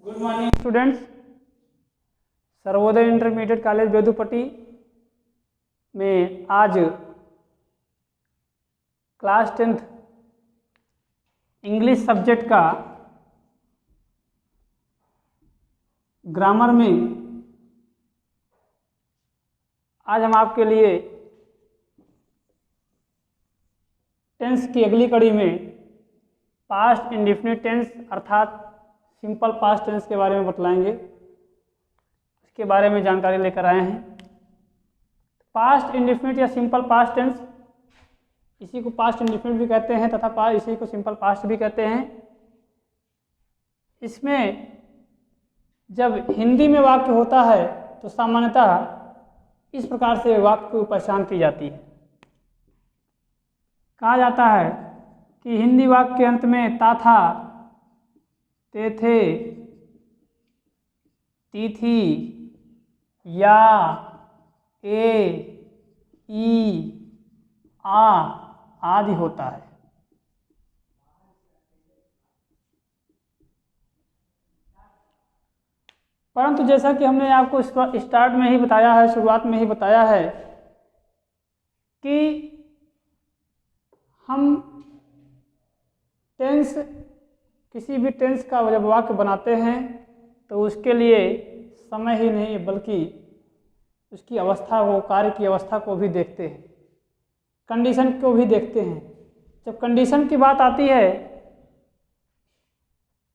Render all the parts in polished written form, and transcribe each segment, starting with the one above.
Good morning students. Sarvodaya intermediate college Bedupatti में आज class 10th English subject का ग्रामर में आज हम आपके लिए टेंस की अगली कड़ी में पास्ट इंडेफिनिट टेंस अर्थात सिंपल पास्ट टेंस के बारे में बतलाएंगे। इसके बारे में जानकारी लेकर आए हैं। पास्ट इंडेफिनिट या सिंपल पास्ट टेंस, इसी को पास्ट इंडेफिनिट भी कहते हैं तथा इसी को सिंपल पास्ट भी कहते हैं। इसमें जब हिंदी में वाक्य होता है तो सामान्यतः इस प्रकार से वाक्य की पहचान की जाती है। कहा जाता है कि हिंदी वाक्य के अंत में ता था, ते थे, ती थी, या, ए, ई, आ आदि होता है। परंतु जैसा कि हमने आपको स्टार्ट में ही बताया है, शुरुआत में ही बताया है कि हम टेंस, किसी भी टेंस का जब वाक्य बनाते हैं तो उसके लिए समय ही नहीं बल्कि उसकी अवस्था को, कार्य की अवस्था को भी देखते हैं, कंडीशन को भी देखते हैं। जब कंडीशन की बात आती है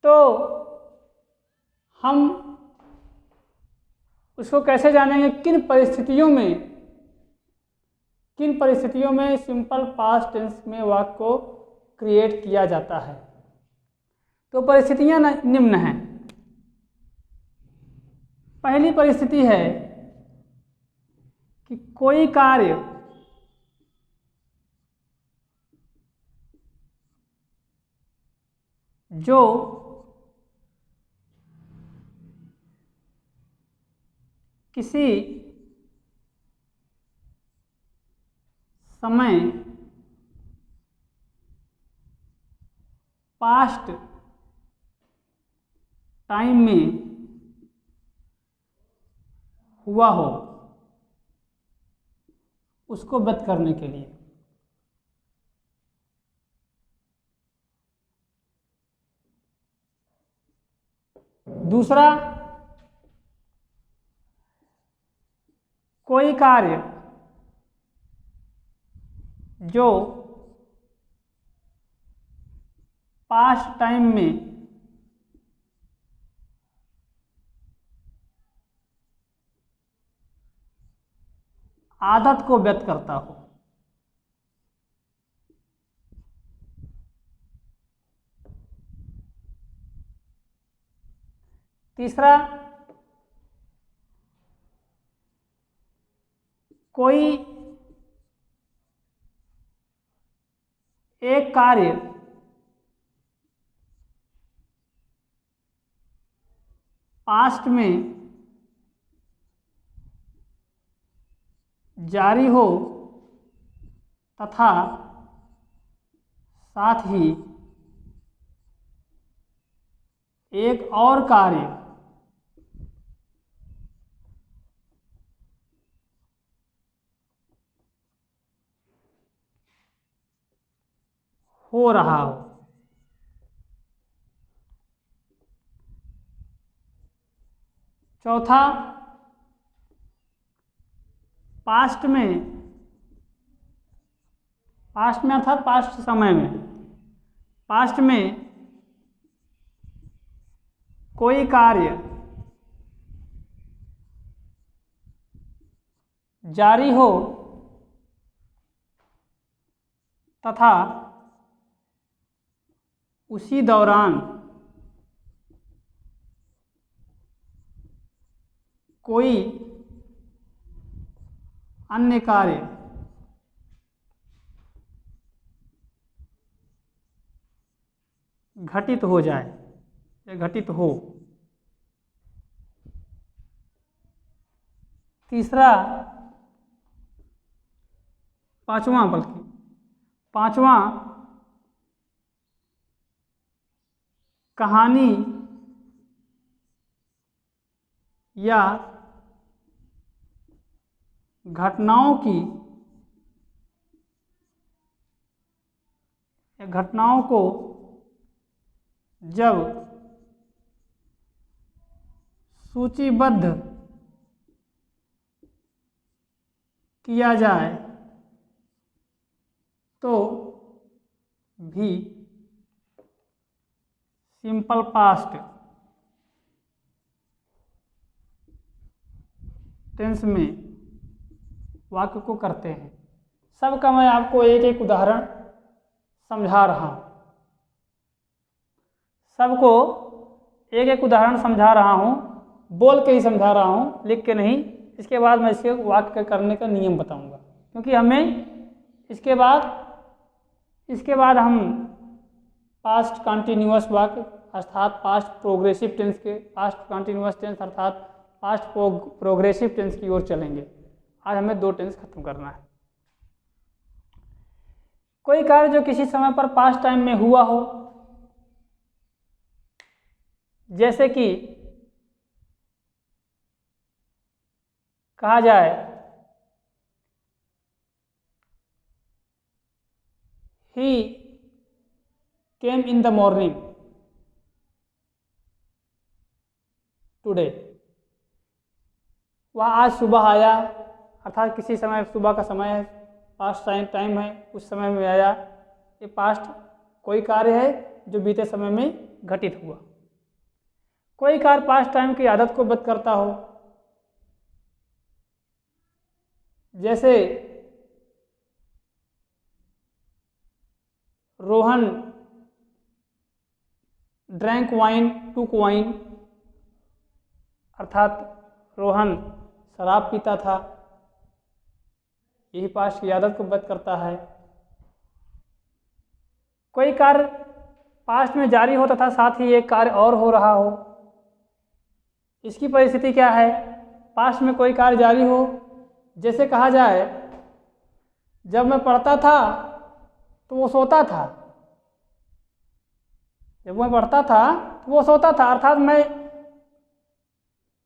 तो हम उसको कैसे जानेंगे, किन परिस्थितियों में सिंपल पास्ट टेंस में वाक्य को क्रिएट किया जाता है। तो परिस्थितियां निम्न हैं। पहली परिस्थिति है कि कोई कार्य जो किसी समय पास्ट टाइम में हुआ हो, उसको व्यक्त करने के लिए। दूसरा, कोई कार्य जो पास्ट टाइम में आदत को व्यक्त करता हो। तीसरा, कोई एक कार्य पास्ट में जारी हो तथा साथ ही एक और कार्य हो रहा हो। चौथा, पास्ट में अर्थात पास्ट समय में, पास्ट में कोई कार्य जारी हो तथा उसी दौरान कोई अन्य कार्य घटित हो जाए या घटित हो। तीसरा, पांचवा कहानी या घटनाओं को जब सूचीबद्ध किया जाए तो भी सिंपल पास्ट टेंस में वाक्य को करते हैं। सबका मैं आपको एक एक उदाहरण समझा रहा हूँ, सबको एक एक उदाहरण समझा रहा हूँ, बोल के ही समझा रहा हूँ, लिख के नहीं। इसके बाद मैं इसके वाक्य करने का नियम बताऊंगा, क्योंकि हमें इसके बाद हम पास्ट कंटिन्यूअस वाक्य अर्थात पास्ट प्रोग्रेसिव टेंस के पास्ट कंटिन्यूअस टेंस अर्थात पास्ट प्रोग्रेसिव टेंस की ओर चलेंगे। आज हमें 2 टेंस खत्म करना है। कोई कार्य जो किसी समय पर पास्ट टाइम में हुआ हो, जैसे कि कहा जाए ही केम इन द मॉर्निंग टुडे, वह आज सुबह आया, अर्थात किसी समय सुबह का समय है, पास्ट टाइम है, उस समय में आया। ये पास्ट कोई कार्य है जो बीते समय में घटित हुआ। कोई कार्य पास्ट टाइम की आदत को बद करता हो, जैसे रोहन ड्रैंक वाइन टूक वाइन, अर्थात रोहन शराब पीता था, यही पास्ट की आदत को बद करता है। कोई कार्य पास्ट में जारी होता था, साथ ही एक कार्य और हो रहा हो, इसकी परिस्थिति क्या है? पास्ट में कोई कार्य जारी हो, जैसे कहा जाए जब मैं पढ़ता था तो वो सोता था, जब मैं पढ़ता था तो वो सोता था, अर्थात मैं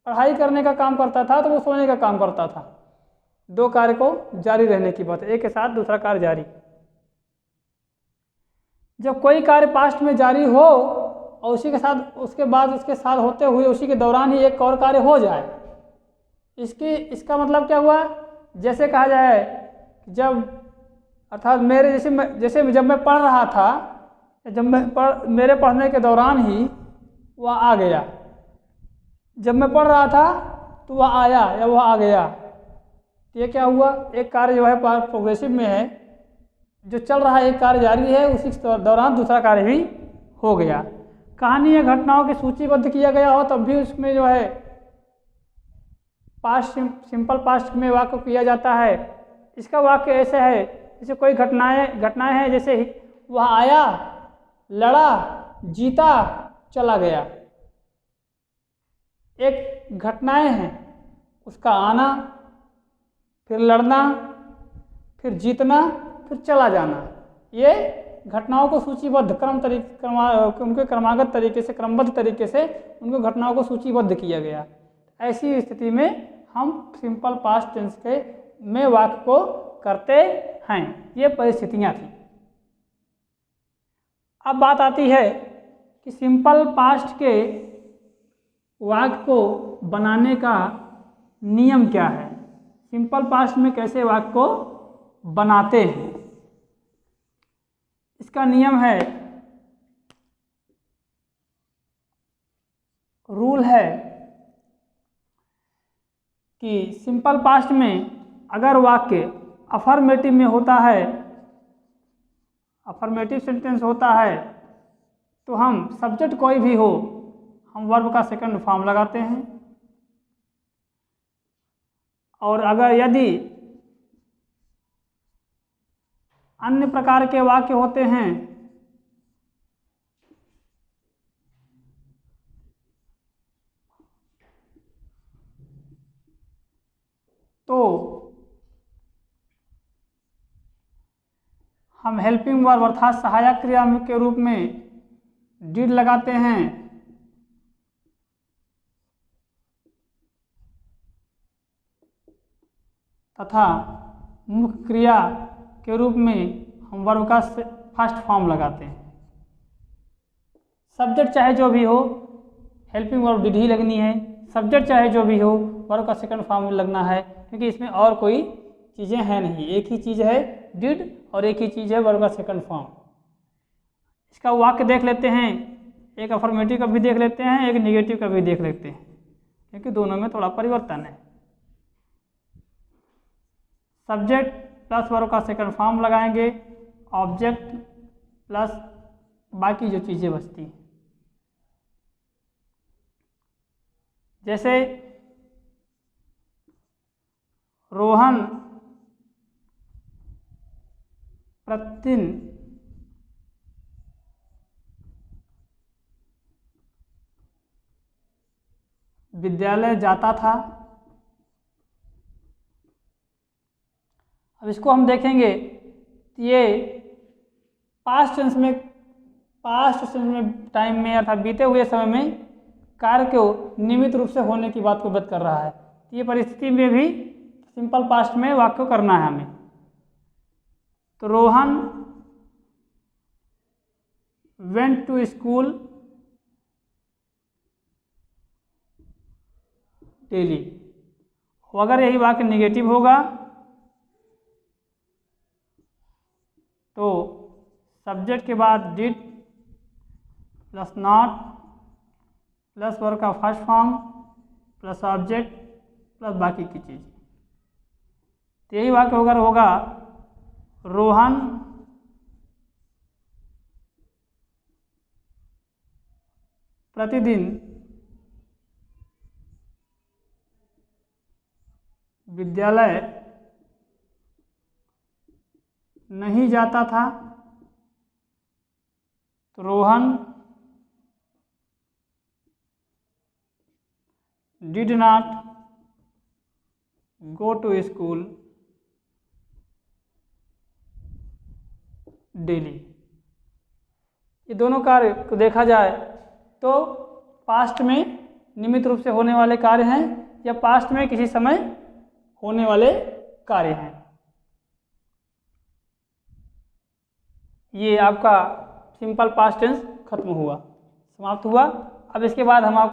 पढ़ाई करने का काम करता था तो वो सोने का काम करता था। 2 कार्य को जारी रहने की बात है, एक के साथ दूसरा कार्य जारी। जब कोई कार्य पास्ट में जारी हो और उसी के साथ उसके बाद उसके साथ होते हुए उसी के दौरान ही एक और कार्य हो जाए, इसका मतलब क्या हुआ? जैसे कहा जाए जब अर्थात जैसे जब मैं पढ़ रहा था, मेरे पढ़ने के दौरान ही वह आ गया, जब मैं पढ़ रहा था तो वह आया या वह आ गया। ये क्या हुआ? एक कार्य जो है प्रोग्रेसिव में है, जो चल रहा है, एक कार्य जारी है, उसी के दौरान दूसरा कार्य भी हो गया। कहानी या घटनाओं की सूचीबद्ध किया गया हो तब भी उसमें जो है सिंपल पास्ट में वाक्य किया जाता है। इसका वाक्य ऐसे है, जैसे कोई घटनाएं हैं, जैसे वह आया, लड़ा, जीता, चला गया। एक घटनाएं हैं, उसका आना, फिर लड़ना, फिर जीतना, फिर चला जाना। ये घटनाओं को सूचीबद्ध उनके क्रमागत तरीके से, क्रमबद्ध तरीके से उनको घटनाओं को सूचीबद्ध किया गया। ऐसी स्थिति में हम सिंपल पास्ट टेंस के में वाक्य को करते हैं। ये परिस्थितियां थी। अब बात आती है कि सिंपल पास्ट के वाक्य को बनाने का नियम क्या है, सिंपल पास्ट में कैसे वाक्य को बनाते हैं। इसका नियम है, रूल है कि सिंपल पास्ट में अगर वाक्य अफर्मेटिव में होता है, अफर्मेटिव सेंटेंस होता है, तो हम सब्जेक्ट कोई भी हो, हम वर्ब का सेकंड फॉर्म लगाते हैं। और अगर यदि अन्य प्रकार के वाक्य होते हैं तो हम हेल्पिंग वर्ब अर्थात सहायक क्रिया के रूप में डिड लगाते हैं। तथा मुख्य क्रिया के रूप में हम वर्ब का फर्स्ट फॉर्म लगाते हैं। सब्जेक्ट चाहे जो भी हो, हेल्पिंग वर्ब डिड ही लगनी है। सब्जेक्ट चाहे जो भी हो, वर्ब का सेकंड फॉर्म लगना है, क्योंकि इसमें और कोई चीज़ें हैं नहीं। एक ही चीज़ है डिड और एक ही चीज़ है वर्ब का सेकंड फॉर्म। इसका वाक्य देख लेते हैं, एक अफर्मेटिव का भी देख लेते हैं, एक निगेटिव का भी देख लेते हैं, क्योंकि दोनों में थोड़ा परिवर्तन है। सब्जेक्ट प्लस वर्ब का सेकंड फॉर्म लगाएंगे, ऑब्जेक्ट प्लस बाकी जो चीज़ें बचती हैं। जैसे रोहन प्रतिदिन विद्यालय जाता था। अब इसको हम देखेंगे, ये पास्ट टेंस में टाइम में अर्थात बीते हुए समय में कार्य को नियमित रूप से होने की बात को व्यक्त कर रहा है। ये परिस्थिति में भी सिंपल पास्ट में वाक्य को करना है हमें। तो Rohan went to school daily. अगर यही वाक्य निगेटिव होगा तो सब्जेक्ट के बाद did plus not plus verb का first form plus object plus बाकी की चीज़। तो यही वाक्य अगर होगा रोहन प्रतिदिन विद्यालय नहीं जाता था। तो Rohan did not go to school daily. ये दोनों कार्य को देखा जाए तो पास्ट में नियमित रूप से होने वाले कार्य हैं या पास्ट में किसी समय होने वाले कार्य हैं। ये आपका सिंपल पास्ट टेंस खत्म हुआ, समाप्त हुआ। अब इसके बाद हम आपको